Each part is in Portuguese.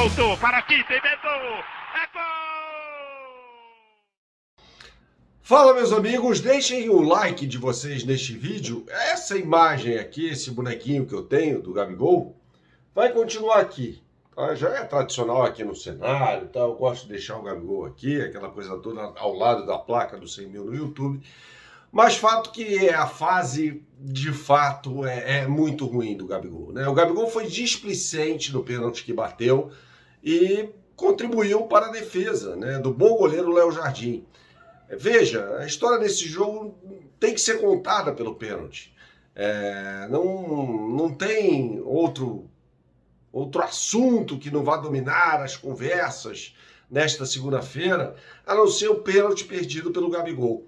Voltou para Tite, inventou. É gol! Fala, meus amigos, deixem o like de vocês neste vídeo. Essa imagem aqui, esse bonequinho que eu tenho do Gabigol, vai continuar aqui. Tá? Já é tradicional aqui no cenário, tá? Eu gosto de deixar o Gabigol aqui, aquela coisa toda ao lado da placa dos 100 mil no YouTube. Mas fato que a fase, de fato, é muito ruim do Gabigol, né? O Gabigol foi displicente no pênalti que bateu e contribuiu para a defesa, né, do bom goleiro Léo Jardim. Veja, a história desse jogo tem que ser contada pelo pênalti. Não tem outro assunto que não vá dominar as conversas nesta segunda-feira, a não ser o pênalti perdido pelo Gabigol.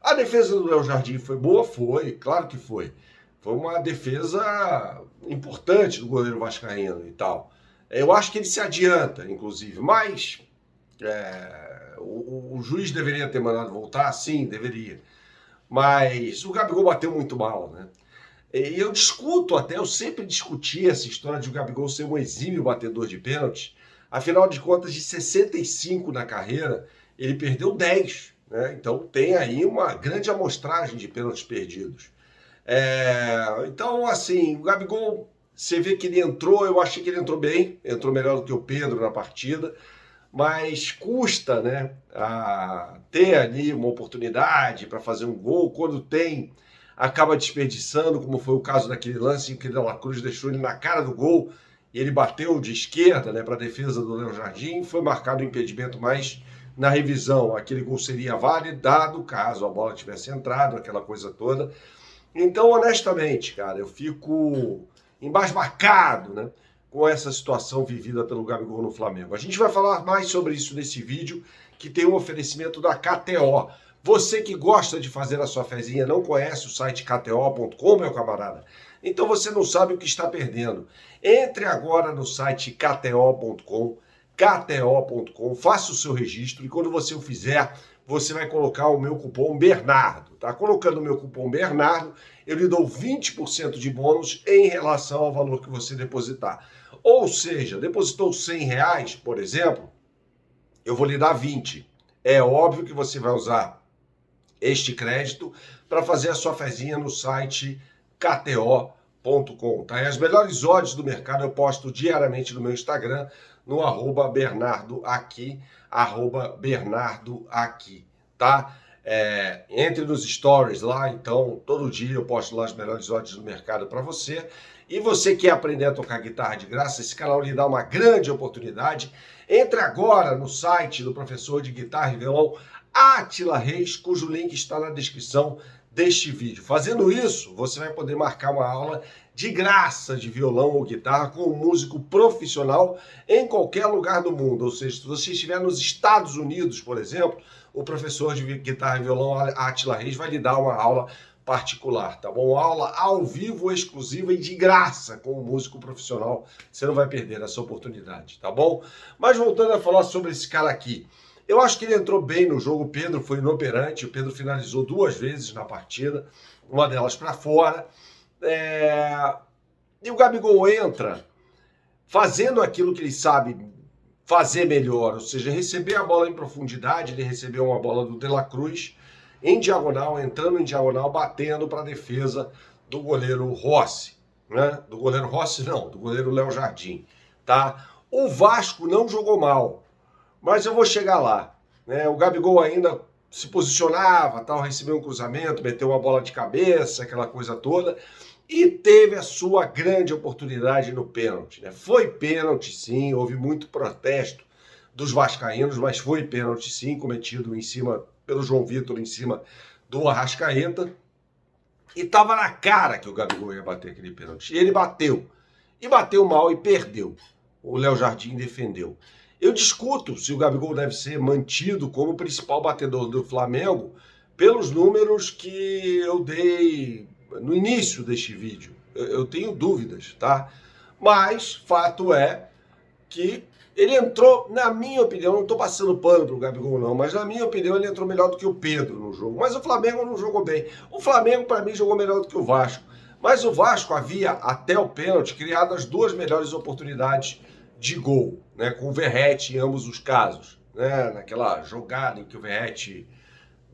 A defesa do Léo Jardim foi boa? Foi, claro que foi. Foi uma defesa importante do goleiro vascaíno e tal. Eu acho que ele se adianta, inclusive, mas o juiz deveria ter mandado voltar? Sim, deveria. Mas o Gabigol bateu muito mal, né? E eu discuto até, eu sempre discuti essa história de o Gabigol ser um exímio batedor de pênalti. Afinal de contas, de 65 na carreira, ele perdeu 10. Né? Então tem aí uma grande amostragem de pênaltis perdidos. Então, assim, o Gabigol, você vê que ele entrou, eu achei que ele entrou bem, entrou melhor do que o Pedro na partida, mas custa, né, a ter ali uma oportunidade para fazer um gol, quando tem, acaba desperdiçando, como foi o caso daquele lance em que o De La Cruz deixou ele na cara do gol, e ele bateu de esquerda, né, para a defesa do Léo Jardim, foi marcado o impedimento, mas na revisão aquele gol seria válido caso a bola tivesse entrado, aquela coisa toda. Então, honestamente, cara, eu fico embasbacado, né, com essa situação vivida pelo Gabigol no Flamengo. A gente vai falar mais sobre isso nesse vídeo, que tem um oferecimento da KTO. Você que gosta de fazer a sua fezinha, não conhece o site kto.com, meu camarada? Então você não sabe o que está perdendo. Entre agora no site kto.com, faça o seu registro e quando você o fizer, você vai colocar o meu cupom Bernardo, tá? Colocando o meu cupom Bernardo, eu lhe dou 20% de bônus em relação ao valor que você depositar. Ou seja, depositou R$100, por exemplo, eu vou lhe dar 20. É óbvio que você vai usar este crédito para fazer a sua fezinha no site kto.com, tá? E as melhores odds do mercado eu posto diariamente no meu Instagram, no @BernardoAqui, @BernardoAqui, tá? Entre nos stories lá, então, todo dia eu posto lá as melhores odds do mercado para você. E você quer aprender a tocar guitarra de graça, esse canal lhe dá uma grande oportunidade. Entre agora no site do professor de guitarra e violão, Átila Reis, cujo link está na descrição deste vídeo. Fazendo isso, você vai poder marcar uma aula de graça de violão ou guitarra com um músico profissional em qualquer lugar do mundo. Ou seja, se você estiver nos Estados Unidos, por exemplo, o professor de guitarra e violão Átila Reis vai lhe dar uma aula particular, tá bom? Aula ao vivo, exclusiva e de graça com um músico profissional. Você não vai perder essa oportunidade, tá bom? Mas voltando a falar sobre esse cara aqui. Eu acho que ele entrou bem no jogo, o Pedro foi inoperante, o Pedro finalizou 2 vezes na partida, uma delas para fora. E o Gabigol entra fazendo aquilo que ele sabe fazer melhor, ou seja, receber a bola em profundidade. Ele recebeu uma bola do De La Cruz em diagonal, entrando em diagonal, batendo para a defesa do goleiro Rossi, né? Do goleiro Rossi não, do goleiro Léo Jardim, tá? O Vasco não jogou mal, mas eu vou chegar lá, né? O Gabigol ainda se posicionava, tal, recebeu um cruzamento, meteu uma bola de cabeça, aquela coisa toda, e teve a sua grande oportunidade no pênalti, né? Foi pênalti, sim, houve muito protesto dos vascaínos, mas foi pênalti, sim, cometido em cima, pelo João Vitor, em cima do Arrascaeta, e tava na cara que o Gabigol ia bater aquele pênalti. E ele bateu, e bateu mal e perdeu. O Léo Jardim defendeu. Eu discuto se o Gabigol deve ser mantido como principal batedor do Flamengo pelos números que eu dei no início deste vídeo. Eu tenho dúvidas, tá? Mas fato é que ele entrou, na minha opinião, não estou passando pano pro Gabigol não, mas na minha opinião ele entrou melhor do que o Pedro no jogo. Mas o Flamengo não jogou bem. O Flamengo, para mim, jogou melhor do que o Vasco. Mas o Vasco havia, até o pênalti, criado as 2 melhores oportunidades de gol, né, com o Verratti em ambos os casos, né, naquela jogada em que o Verratti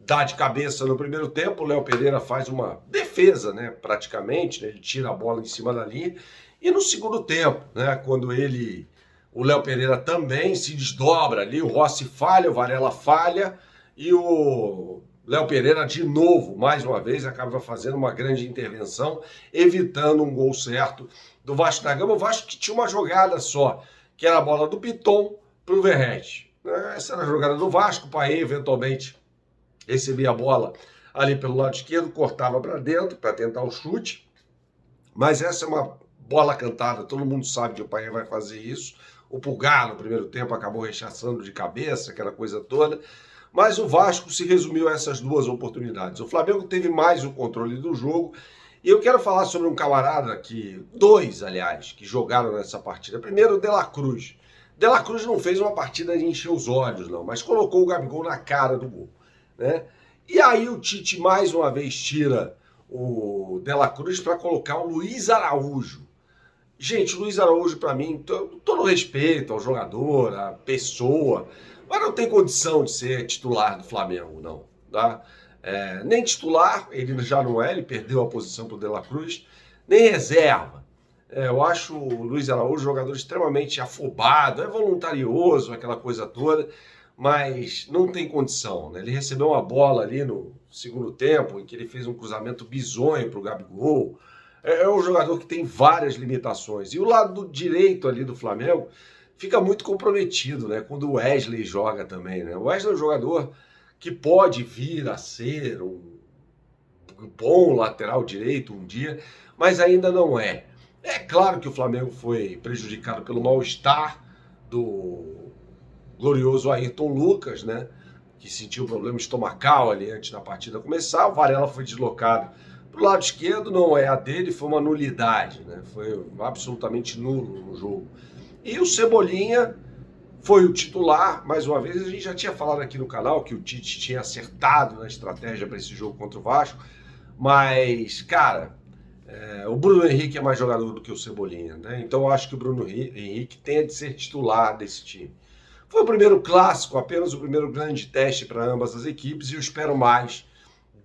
dá de cabeça no primeiro tempo, o Léo Pereira faz uma defesa, né, praticamente, né, ele tira a bola em cima da linha, e no segundo tempo, né, quando o Léo Pereira também se desdobra ali, o Rossi falha, o Varela falha, e o Léo Pereira, de novo, mais uma vez, acaba fazendo uma grande intervenção, evitando um gol certo do Vasco da Gama. O Vasco que tinha uma jogada só, que era a bola do Piton para o Verratti. Essa era a jogada do Vasco, o Paê eventualmente recebia a bola ali pelo lado esquerdo, cortava para dentro para tentar o chute, mas essa é uma bola cantada, todo mundo sabe que o Paê vai fazer isso. O Pulgar, no primeiro tempo, acabou rechaçando de cabeça, aquela coisa toda, mas o Vasco se resumiu a essas duas oportunidades. O Flamengo teve mais o controle do jogo, e eu quero falar sobre um camarada dois, aliás, que jogaram nessa partida. Primeiro, o De La Cruz. De La Cruz não fez uma partida de encher os olhos, não, mas colocou o Gabigol na cara do gol, né? E aí o Tite mais uma vez tira o De La Cruz para colocar o Luiz Araújo. Gente, o Luiz Araújo, para mim, todo respeito ao jogador, à pessoa, mas não tem condição de ser titular do Flamengo, não, tá? Nem titular, ele já não é, ele perdeu a posição para o De La Cruz, nem reserva. Eu acho o Luiz Araújo um jogador extremamente afobado, é voluntarioso, aquela coisa toda, mas não tem condição, né? Ele recebeu uma bola ali no segundo tempo, em que ele fez um cruzamento bizonho para o Gabigol. É um jogador que tem várias limitações. E o lado direito ali do Flamengo fica muito comprometido, né? Quando o Wesley joga também, né? O Wesley é um jogador que pode vir a ser um bom lateral direito um dia, mas ainda não é. É claro que o Flamengo foi prejudicado pelo mal-estar do glorioso Ayrton Lucas, né? Que sentiu problema estomacal ali antes da partida começar. O Varela foi deslocado para o lado esquerdo, não é a dele, foi uma nulidade, né? Foi absolutamente nulo no jogo. E o Cebolinha foi o titular, mais uma vez. A gente já tinha falado aqui no canal que o Tite tinha acertado na estratégia para esse jogo contra o Vasco, mas, cara, o Bruno Henrique é mais jogador do que o Cebolinha, né? Então eu acho que o Bruno Henrique tem de ser titular desse time. Foi o primeiro clássico, apenas o primeiro grande teste para ambas as equipes, e eu espero mais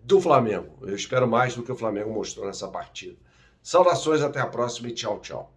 do Flamengo. Eu espero mais do que o Flamengo mostrou nessa partida. Saudações, até a próxima e tchau, tchau.